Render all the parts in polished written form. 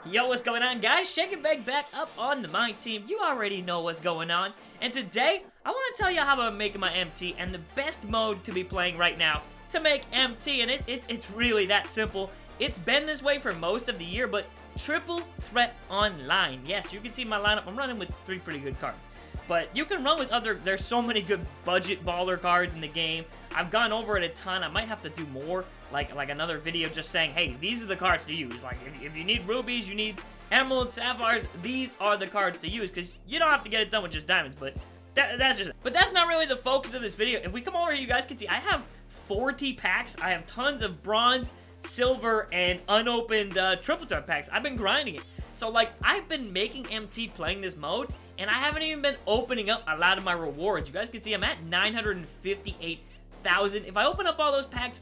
Yo, what's going on, guys? Shake and Bake back up on the Mine Team. You already know what's going on. And today, I want to tell you how I'm making my MT and the best mode to be playing right now to make MT. And it's really that simple. It's been this way for most of the year, but Triple Threat Online. Yes, you can see my lineup. I'm running with 3 pretty good cards. But you can run with other, there's so many good budget baller cards in the game. I've gone over it a ton. I might have to do more, like another video just saying, hey, these are the cards to use. Like, if you need rubies, you need emeralds, sapphires, these are the cards to use, because you don't have to get it done with just diamonds, but that's just it. But that's not really the focus of this video. If we come over here, you guys can see, I have 40 packs. I have tons of bronze, silver, and unopened triple threat packs. I've been grinding it. So, like, I've been making MT playing this mode, and I haven't even been opening up a lot of my rewards. You guys can see I'm at 958,000. If I open up all those packs,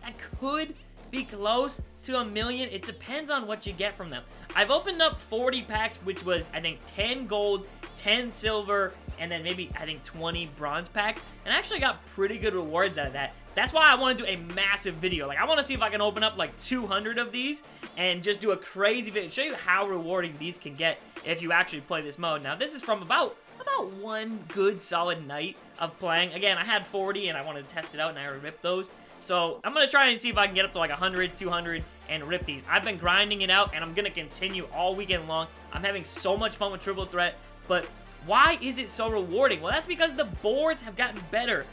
I could be close to 1 million. It depends on what you get from them. I've opened up 40 packs, which was, I think, 10 gold, 10 silver, and then maybe, I think, 20 bronze pack. And I actually got pretty good rewards out of that. That's why I want to do a massive video. Like, I want to see if I can open up, like, 200 of these and just do a crazy video. Show you how rewarding these can get if you actually play this mode. Now, this is from about one good solid night of playing. Again, I had 40 and I wanted to test it out and I ripped those. So, I'm going to try and see if I can get up to like 100, 200 and rip these. I've been grinding it out and I'm going to continue all weekend long. I'm having so much fun with Triple Threat, but why is it so rewarding? Well, that's because the boards have gotten better.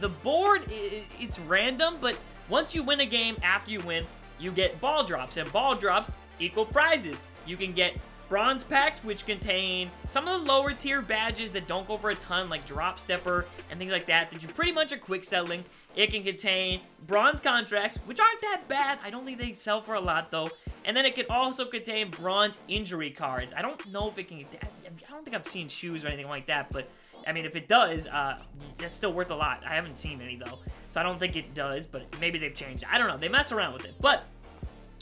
The board, it's random, but once you win a game, after you win, you get ball drops, and ball drops equal prizes. You can get bronze packs, which contain some of the lower tier badges that don't go for a ton, like Drop Stepper and things like that you pretty much are quick selling. It can contain bronze contracts, which aren't that bad. I don't think they sell for a lot, though. And then it can also contain bronze injury cards. I don't know if it can... I don't think I've seen shoes or anything like that, but... I mean, if it does, that's still worth a lot. I haven't seen any, though. So I don't think it does, but maybe they've changed it. I don't know. They mess around with it. But,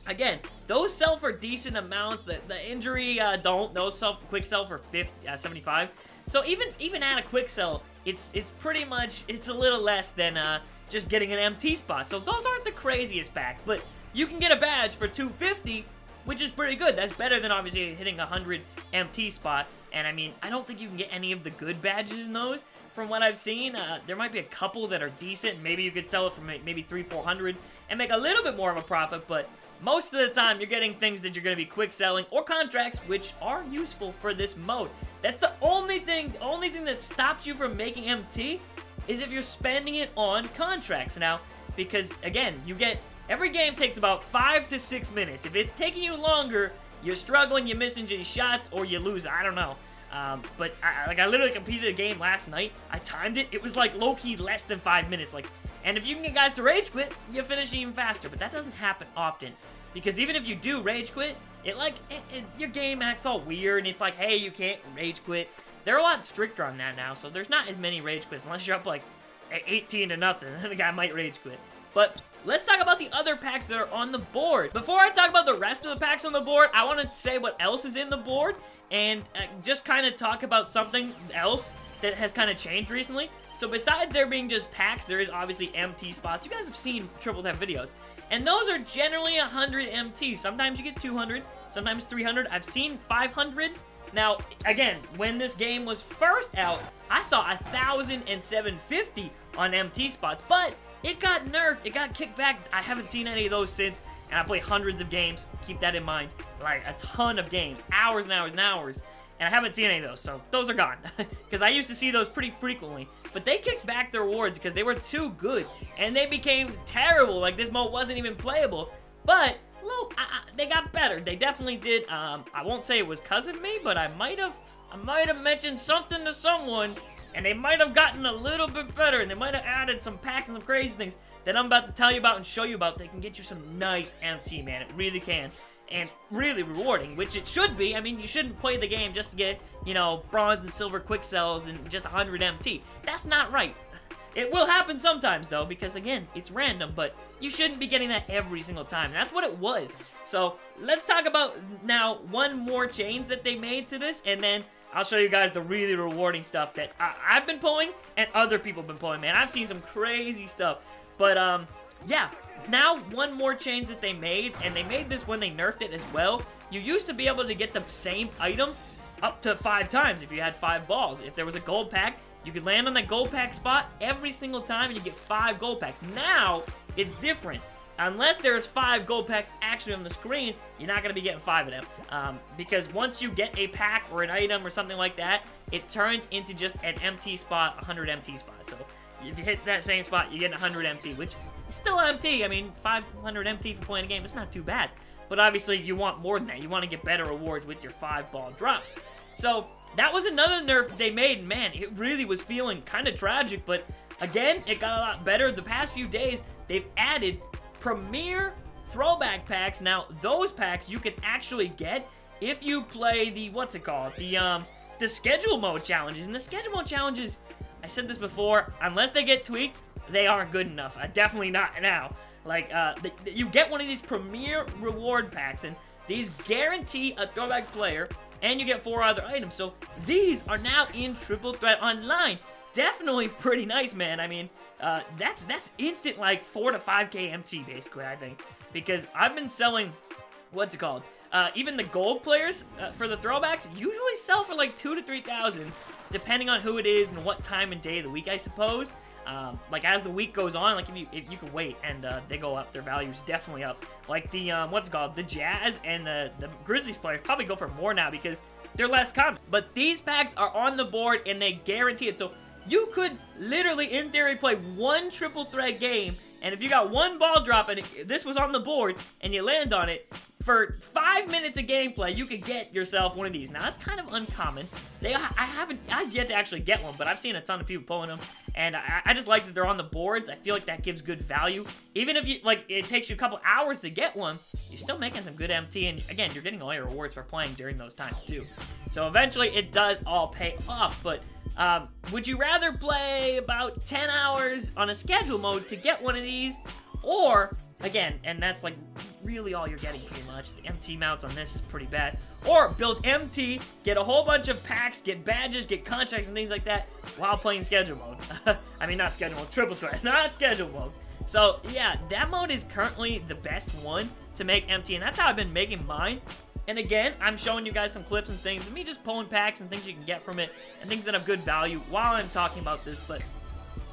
again, those sell for decent amounts. The injury don't. Those quick sell for 75. So even at a quick sell, it's pretty much... It's a little less than just getting an MT spot. So those aren't the craziest packs. But you can get a badge for 250, which is pretty good. That's better than, obviously, hitting 100 MT spot. And, I mean, I don't think you can get any of the good badges in those. From what I've seen, there might be a couple that are decent. Maybe you could sell it for maybe 300-400 and make a little bit more of a profit. But most of the time, you're getting things that you're going to be quick selling or contracts, which are useful for this mode. That's the only thing that stops you from making MT is if you're spending it on contracts. Now, because, again, you get... Every game takes about 5 to 6 minutes. If it's taking you longer... You're struggling, you're missing your shots, or you lose. I don't know. But I literally competed a game last night. I timed it. It was like low-key less than 5 minutes. Like, and if you can get guys to rage quit, you finish even faster. But that doesn't happen often, because even if you do rage quit, your game acts all weird, and it's like, hey, you can't rage quit. They're a lot stricter on that now, so there's not as many rage quits unless you're up like 18 to nothing. Then the guy might rage quit. But let's talk about the other packs that are on the board. Before I talk about the rest of the packs on the board, I want to say what else is in the board and just kind of talk about something else that has kind of changed recently. So besides there being just packs, there is obviously MT spots. You guys have seen Triple Threat videos. And those are generally 100 MT. Sometimes you get 200, sometimes 300. I've seen 500. Now, again, when this game was first out, I saw 1,000 and 750 on MT spots, but it got nerfed. It got kicked back. I haven't seen any of those since, and I play hundreds of games. Keep that in mind. Like, a ton of games. Hours and hours and hours. And I haven't seen any of those, so those are gone. Because I used to see those pretty frequently. But they kicked back their rewards because they were too good. And they became terrible. Like, this mode wasn't even playable. But, look, they got better. They definitely did. I won't say it was because of me, but I might have mentioned something to someone, and they might have gotten a little bit better, and they might have added some packs and some crazy things that I'm about to tell you about and show you about. They can get you some nice MT, man. It really can. And really rewarding, which it should be. I mean, you shouldn't play the game just to get, you know, bronze and silver quick sells and just 100 MT. That's not right. It will happen sometimes, though, because, again, it's random, but you shouldn't be getting that every single time. And that's what it was. So, let's talk about, now, one more change that they made to this, and then I'll show you guys the really rewarding stuff that I've been pulling and other people have been pulling, man. I've seen some crazy stuff. But, yeah. Now, one more change that they made, and they made this when they nerfed it as well, you used to be able to get the same item up to 5 times if you had 5 balls. If there was a gold pack, you could land on that gold pack spot every single time and you get 5 gold packs. Now, it's different. Unless there's 5 gold packs actually on the screen, you're not going to be getting 5 of them. Because once you get a pack or an item or something like that, it turns into just an empty spot, 100 empty spots. So if you hit that same spot, you get 100 empty, which is still empty. I mean, 500 empty for playing a game, it's not too bad. But obviously, you want more than that. You want to get better rewards with your 5-ball drops. So that was another nerf that they made. Man, it really was feeling kind of tragic. But again, it got a lot better. The past few days, they've added Premier Throwback packs. Now, those packs you can actually get if you play the, what's it called? The schedule mode challenges. And the schedule mode challenges, I said this before, unless they get tweaked, they aren't good enough. Definitely not now. Like, you get one of these Premier Reward packs, and these guarantee a throwback player, and you get 4 other items. So, these are now in Triple Threat Online. Definitely pretty nice, man. I mean, that's instant, like, 4 to 5k MT, basically, I think. Because I've been selling, what's it called? Even the gold players for the throwbacks usually sell for, like, 2,000 to 3,000, depending on who it is and what time and day of the week, I suppose. Like, as the week goes on, like, if you can wait, and they go up, their value's definitely up. Like, the, what's it called? The Jazz and the Grizzlies players probably go for more now because they're less common. But these packs are on the board, and they guarantee it. So, you could literally, in theory, play 1 triple threat game, and if you got 1 ball drop and this was on the board, and you land on it, for 5 minutes of gameplay, you could get yourself one of these. Now, that's kind of uncommon. I've yet to actually get one, but I've seen a ton of people pulling them, and I just like that they're on the boards. I feel like that gives good value. Even if you, like, it takes you a couple hours to get one, you're still making some good MT, and again, you're getting all your rewards for playing during those times, too. So, eventually, it does all pay off, but would you rather play about 10 hours on a schedule mode to get one of these, or, again, and that's like really all you're getting pretty much, the MT mounts on this is pretty bad, or build MT, get a whole bunch of packs, get badges, get contracts and things like that while playing schedule mode. I mean, not schedule mode, triple threat, not schedule mode. So, yeah, that mode is currently the best one to make MT, and that's how I've been making mine. And again, I'm showing you guys some clips and things of me just pulling packs and things you can get from it and things that have good value while I'm talking about this. But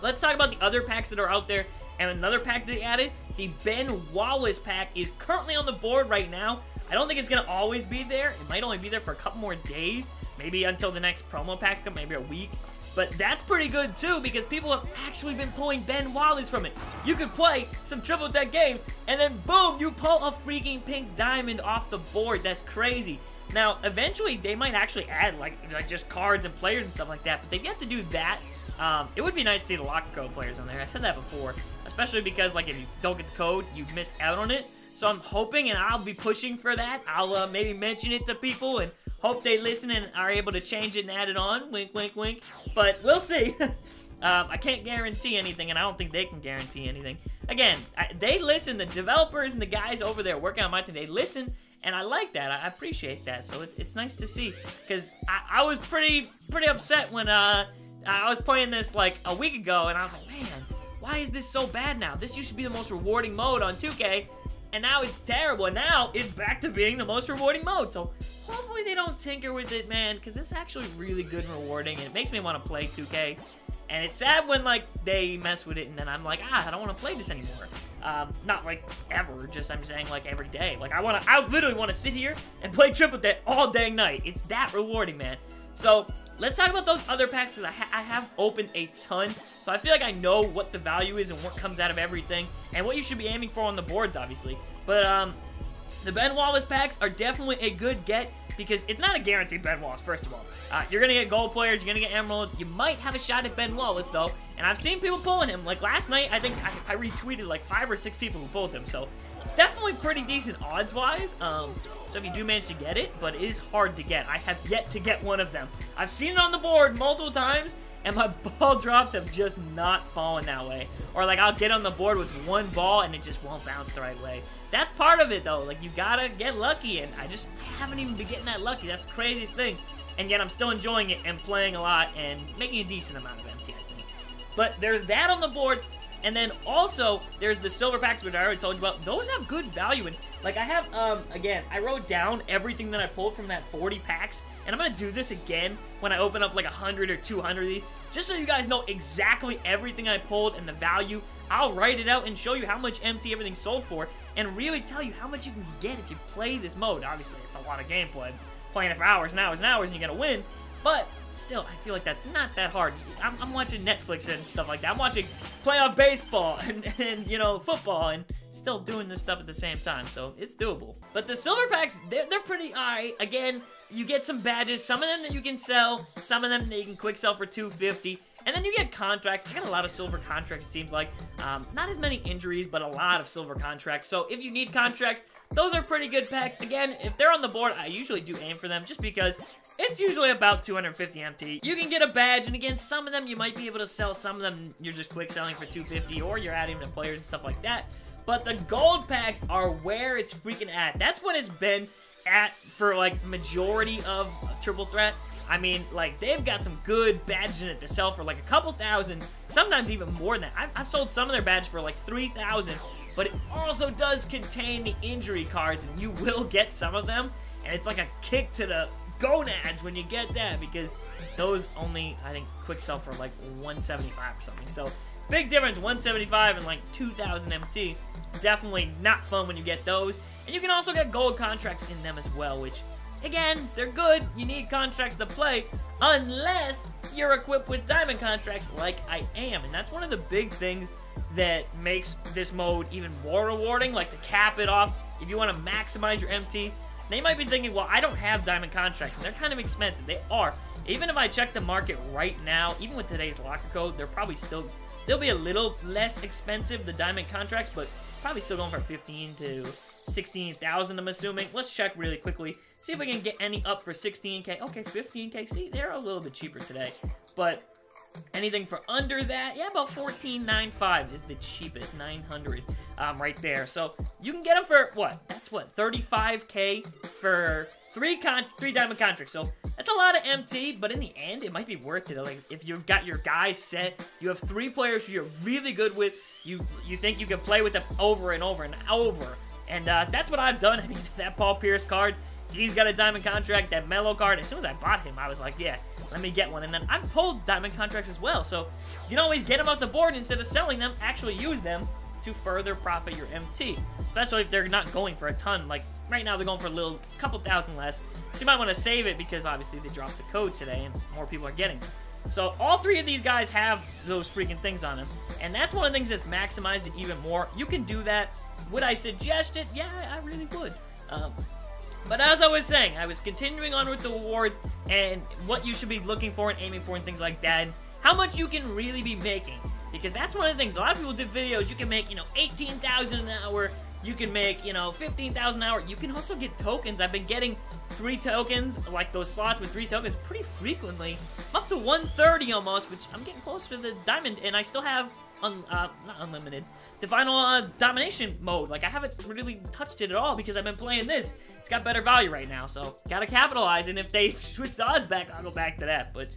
let's talk about the other packs that are out there. And another pack they added, the Ben Wallace pack, is currently on the board right now. I don't think it's going to always be there. It might only be there for a couple more days, maybe until the next promo packs come, maybe a week. But that's pretty good too, because people have actually been pulling Ben Wallace from it. You could play some triple threat games, and then boom, you pull a freaking pink diamond off the board. That's crazy. Now, eventually, they might actually add like just cards and players and stuff like that, but they've yet to do that. It would be nice to see the locker code players on there. I said that before, especially because like if you don't get the code, you miss out on it. So I'm hoping, and I'll be pushing for that. I'll maybe mention it to people and hope they listen and are able to change it and add it on. Wink, wink, wink. But we'll see. I can't guarantee anything, and I don't think they can guarantee anything. Again, they listen. The developers and the guys over there working on my team, they listen, and I like that. I appreciate that. So it's nice to see, because I was pretty upset when I was playing this like a week ago, and I was like, man, why is this so bad now? This used to be the most rewarding mode on 2K, and now it's terrible, and now it's back to being the most rewarding mode. So hopefully they don't tinker with it, man, because it's actually really good and rewarding, and it makes me want to play 2K. And it's sad when, like, they mess with it, and then I'm like, I don't want to play this anymore. Not, like, ever, I'm saying, like, every day. Like, I literally want to sit here and play triple threat all dang night. It's that rewarding, man. So, let's talk about those other packs, because I have opened a ton. So, I feel like I know what the value is and what comes out of everything, and what you should be aiming for on the boards, obviously. But, the Ben Wallace packs are definitely a good get, because it's not a guaranteed Ben Wallace, first of all. You're going to get gold players, you're going to get emerald. You might have a shot at Ben Wallace, though, and I've seen people pulling him. Like, last night, I think I retweeted, like, 5 or 6 people who pulled him, so it's definitely pretty decent odds-wise. So if you do manage to get it, but it is hard to get. I have yet to get one of them. I've seen it on the board multiple times, and my ball drops have just not fallen that way. Or, like, I'll get on the board with one ball, and it just won't bounce the right way. That's part of it, though. Like, you gotta get lucky, and I haven't even been getting that lucky. That's the craziest thing. And yet I'm still enjoying it and playing a lot and making a decent amount of MT, I think. But there's that on the board. And then also, there's the silver packs, which I already told you about. Those have good value. And like I have, again, I wrote down everything that I pulled from that 40 packs. And I'm going to do this again when I open up like 100 or 200 of these. Just so you guys know exactly everything I pulled and the value. I'll write it out and show you how much MT everything sold for. And really tell you how much you can get if you play this mode. Obviously, it's a lot of gameplay. Playing it for hours and hours and hours and you're going to win. But still, I feel like that's not that hard. I'm watching Netflix and stuff like that. I'm watching playoff baseball and you know, football and still doing this stuff at the same time. So it's doable. But the silver packs, they're pretty alright. Again, you get some badges. Some of them that you can sell. Some of them that you can quick sell for $250. And then you get contracts. I got a lot of silver contracts, it seems like. Not as many injuries, but a lot of silver contracts. So if you need contracts, those are pretty good packs. Again, if they're on the board, I usually do aim for them just because it's usually about 250 MT. You can get a badge, and again, some of them you might be able to sell. Some of them you're just quick selling for 250, or you're adding to players and stuff like that. But the gold packs are where it's freaking at. That's what it's been at for, like, majority of Triple Threat. I mean, like, they've got some good badges in it to sell for, like, a couple thousand, sometimes even more than that. I've sold some of their badges for, like, 3,000, but it also does contain the injury cards, and you will get some of them, and it's like a kick to the gonads when you get that, because those only, I think, quick sell for, like, 175 or something. So, big difference, 175 and, like, 2,000 MT. Definitely not fun when you get those. And you can also get gold contracts in them as well, which, again, they're good. You need contracts to play, unless you're equipped with diamond contracts like I am. And that's one of the big things that makes this mode even more rewarding, like to cap it off. If you want to maximize your MT, they might be thinking, well, I don't have diamond contracts, and they're kind of expensive. They are. Even if I check the market right now, even with today's locker code, they're probably still, they'll be a little less expensive, the diamond contracts, but probably still going for 15 to 16,000, I'm assuming. Let's check really quickly. See if we can get any up for 16K. Okay, 15K. See, they're a little bit cheaper today. But anything for under that, yeah, about 14.95 is the cheapest, 900 right there. So you can get them for what? That's what, 35K for three diamond contracts. So that's a lot of MT, but in the end, it might be worth it. Like if you've got your guys set, you have 3 players who you're really good with. You think you can play with them over and over and over. And that's what I've done. I mean, that Paul Pierce card, he's got a diamond contract. That Melo card, as soon as I bought him, I was like, yeah, let me get one. And then I've pulled diamond contracts as well. So you can always get them off the board instead of selling them. Actually use them to further profit your MT. Especially if they're not going for a ton. Like right now, they're going for a couple thousand less. So you might want to save it because obviously they dropped the code today and more people are getting them. So all 3 of these guys have those freaking things on them. And that's one of the things that's maximized it even more. You can do that. Would I suggest it? Yeah, I really would. But as I was saying, I was continuing on with the awards and what you should be looking for and aiming for and things like that. And how much you can really be making. Because that's one of the things. A lot of people did videos. You can make, 18,000 an hour. You can make, 15,000 an hour. You can also get tokens. I've been getting 3 tokens, like those slots with 3 tokens pretty frequently. I'm up to 130 almost, which I'm getting close to the diamond. And I still have, not unlimited, the final domination mode. Like, I haven't really touched it at all because I've been playing this. It's got better value right now, so gotta capitalize. And if they switch the odds back, I'll go back to that. But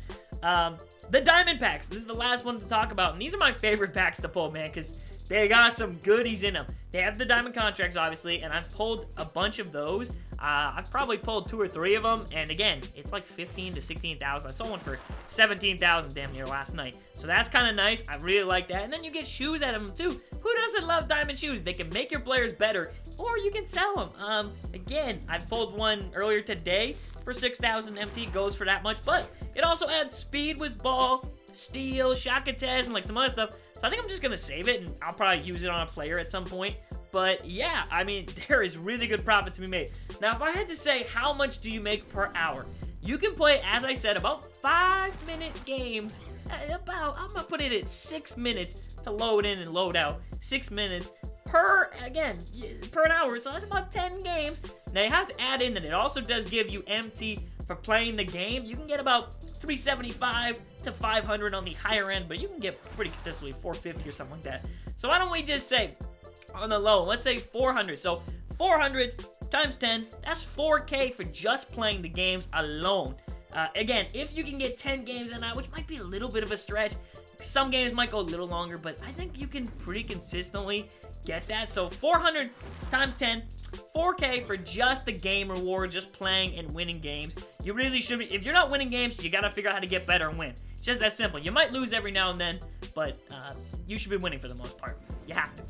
the diamond packs, this is the last one to talk about. And these are my favorite packs to pull, man, because they got some goodies in them. They have the diamond contracts, obviously, and I've pulled a bunch of those. I've probably pulled 2 or 3 of them, and again, it's like 15 to 16,000. I sold one for 17,000 damn near last night. So that's kind of nice. I really like that. And then you get shoes out of them, too. Who doesn't love diamond shoes? They can make your players better, or you can sell them. Again, I pulled one earlier today for 6,000 MT. Goes for that much, but it also adds speed with ball, steal, shot contest, and like some other stuff. So I think I'm just gonna save it, and I'll probably use it on a player at some point. But yeah, I mean, there is really good profit to be made. Now, if I had to say how much do you make per hour, you can play, as I said, about 5-minute games. I'm gonna put it at 6 minutes to load in and load out. 6 minutes per an hour. So that's about 10 games. Now you have to add in that it also does give you MT for playing the game. You can get about 375 to 500 on the higher end, but you can get pretty consistently 450 or something like that. So why don't we just say on the low, let's say 400. So 400 times 10, that's 4K for just playing the games alone. Again, if you can get 10 games in that, which might be a little bit of a stretch, some games might go a little longer, but I think you can pretty consistently get that. So 400 times 10, 4K for just the game reward, just playing and winning games. You really should be. If you're not winning games, you gotta figure out how to get better and win. It's just that simple. You might lose every now and then, but you should be winning for the most part. You have to.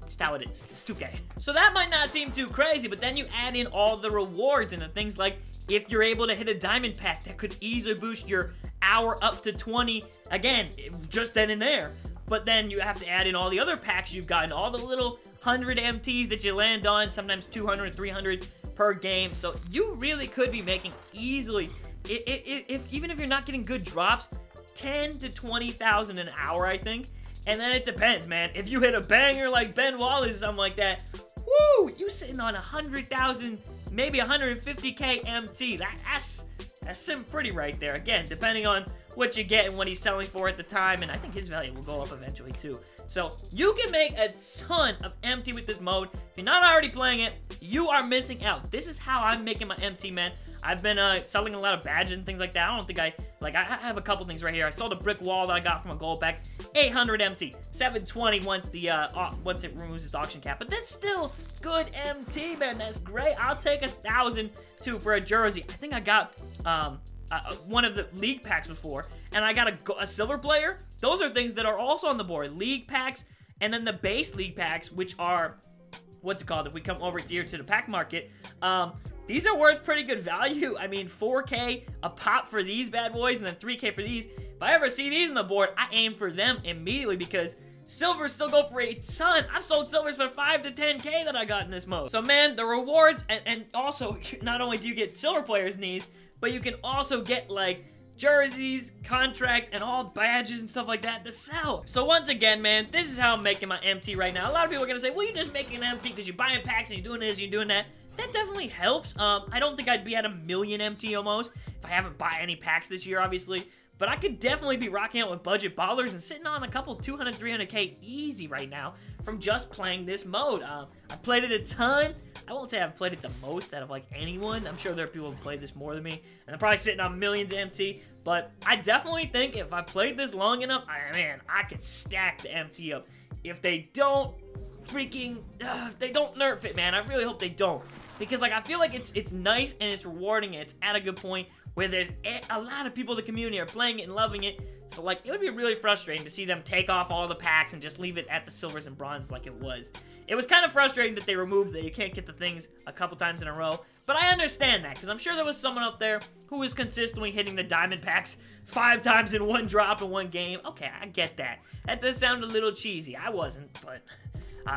Just how it is. It's 2K. So that might not seem too crazy, but then you add in all the rewards and the things like if you're able to hit a diamond pack, that could easily boost your hour up to 20. Again, just then and there. But then you have to add in all the other packs you've gotten, all the little 100 MTs that you land on, sometimes 200, 300 per game. So you really could be making easily, even if you're not getting good drops, 10 to 20,000 an hour, I think. And then it depends, man. If you hit a banger like Ben Wallace or something like that, woo, you sitting on 100,000, maybe 150K MT. That's some pretty right there. Again, depending on what you get and what he's selling for at the time, and I think his value will go up eventually too. So you can make a ton of MT with this mode. If you're not already playing it, you are missing out. This is how I'm making my MT, man. I've been selling a lot of badges and things like that. I don't think I have a couple things right here. I sold a brick wall that I got from a gold pack, 800 MT, 720 once once it removes its auction cap. But that's still good MT, man. That's great. I'll take 1,000 too for a jersey. I think I got one of the league packs before, and I got a silver player. Those are things that are also on the board. League packs, and then the base league packs, which are, what's it called? If we come over here to the pack market, these are worth pretty good value. I mean, 4K a pop for these bad boys, and then 3K for these. If I ever see these on the board, I aim for them immediately because silvers still go for a ton. I've sold silvers for 5 to 10K that I got in this mode. So, man, the rewards, and also, not only do you get silver players in these, but you can also get, like, jerseys, contracts, and all badges and stuff like that to sell. So once again, man, this is how I'm making my MT right now. A lot of people are gonna say, well, you're just making an MT because you're buying packs and you're doing this, you're doing that. That definitely helps. I don't think I'd be at 1,000,000 MT almost if I haven't bought any packs this year, obviously. But I could definitely be rocking out with budget ballers and sitting on a couple 200, 300K easy right now from just playing this mode. I've played it a ton. I won't say I've played it the most out of like anyone. I'm sure there are people who've played this more than me, and they're probably sitting on millions of MT. But I definitely think if I played this long enough, man, I could stack the MT up. If they don't if they don't nerf it, man, I really hope they don't. Because like I feel like it's nice and it's rewarding and it's at a good point where there's a lot of people in the community are playing it and loving it. So, like, it would be really frustrating to see them take off all the packs and just leave it at the silvers and bronzes like it was. It was kind of frustrating that they removed that you can't get the things a couple times in a row. But I understand that, because I'm sure there was someone up there who was consistently hitting the diamond packs 5 times in one drop in one game. Okay, I get that. That does sound a little cheesy. I wasn't, but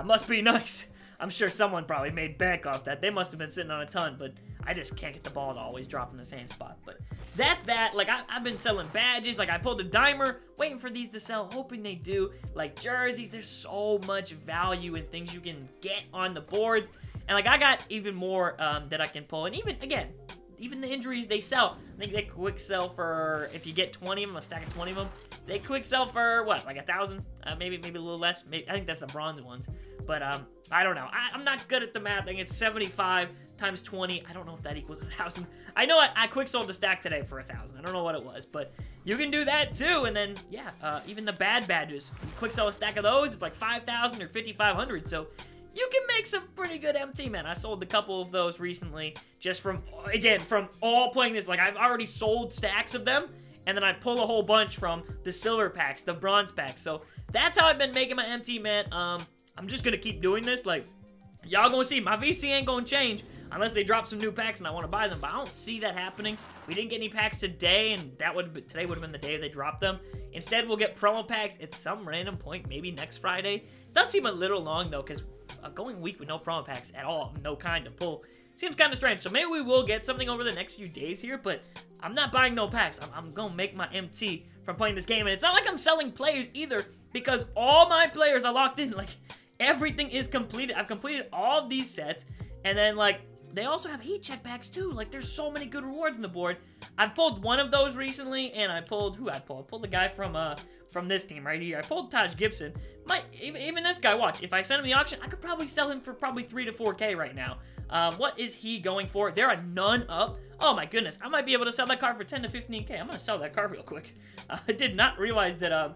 must be nice. I'm sure someone probably made bank off that. They must have been sitting on a ton, but I just can't get the ball to always drop in the same spot. But that's that. Like, I've been selling badges. Like, I pulled a dimer, waiting for these to sell, hoping they do. Like, jerseys, there's so much value in things you can get on the boards. And, like, I got even more that I can pull. And even, again, even the injuries, they sell. I think they quick sell for, if you get 20 of them, a stack of 20 of them, they quick sell for, what, like 1,000? Maybe a little less. I think that's the bronze ones. But, I don't know. I'm not good at the math. I think it's 75 times 20. I don't know if that equals 1,000. I know I quick sold the stack today for 1,000. I don't know what it was, but you can do that too. And then, yeah, even the bad badges. You quick sell a stack of those, it's like 5,000 or 5,500. So you can make some pretty good MT, man. I sold a couple of those recently just from, again, from all playing this. Like, I've already sold stacks of them, and then I pull a whole bunch from the silver packs, the bronze packs. So that's how I've been making my MT, man. I'm just gonna keep doing this. Like, y'all gonna see, my VC ain't gonna change unless they drop some new packs and I want to buy them, but I don't see that happening. We didn't get any packs today, and today would have been the day they dropped them. Instead, we'll get promo packs at some random point, maybe next Friday. It does seem a little long, though, because going a week with no promo packs at all, no kind to pull, seems kind of strange. So maybe we will get something over the next few days here, but I'm not buying no packs. I'm going to make my MT from playing this game, and it's not like I'm selling players either, because all my players are locked in. Like, everything is completed. I've completed all of these sets, and then, like, they also have heat check packs, too. Like, there's so many good rewards on the board. I've pulled one of those recently, and I pulled... Who I pulled? I pulled the guy from this team right here. I pulled Taj Gibson. Even this guy, watch. If I send him the auction, I could probably sell him for probably 3 to 4K right now. What is he going for? There are none up. Oh my goodness, I might be able to sell that card for 10 to 15K. I'm gonna sell that card real quick. I did not realize that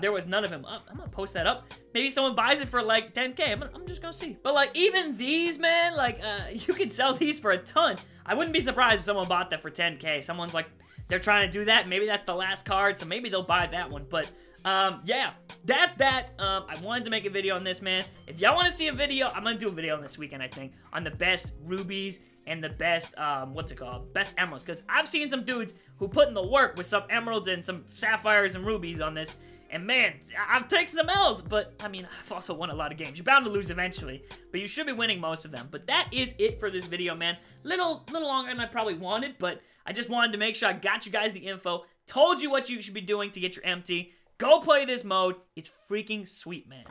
there was none of him. I'm gonna post that up. Maybe someone buys it for like 10K. I'm just gonna see. But like even these, man, like you can sell these for a ton. I wouldn't be surprised if someone bought that for 10K. Someone's like, they're trying to do that. Maybe that's the last card, so maybe they'll buy that one. But yeah, that's that. I wanted to make a video on this, man. If y'all want to see a video, I'm gonna do a video on this weekend, I think, on the best rubies and the best, what's it called? Best emeralds. Because I've seen some dudes who put in the work with some emeralds and some sapphires and rubies on this. And man, I've taken some L's, but I mean, I've also won a lot of games. You're bound to lose eventually, but you should be winning most of them. But that is it for this video, man. Little longer than I probably wanted, but I just wanted to make sure I got you guys the info, told you what you should be doing to get your MT. Go play this mode. It's freaking sweet, man.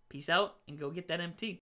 Peace out, and go get that MT.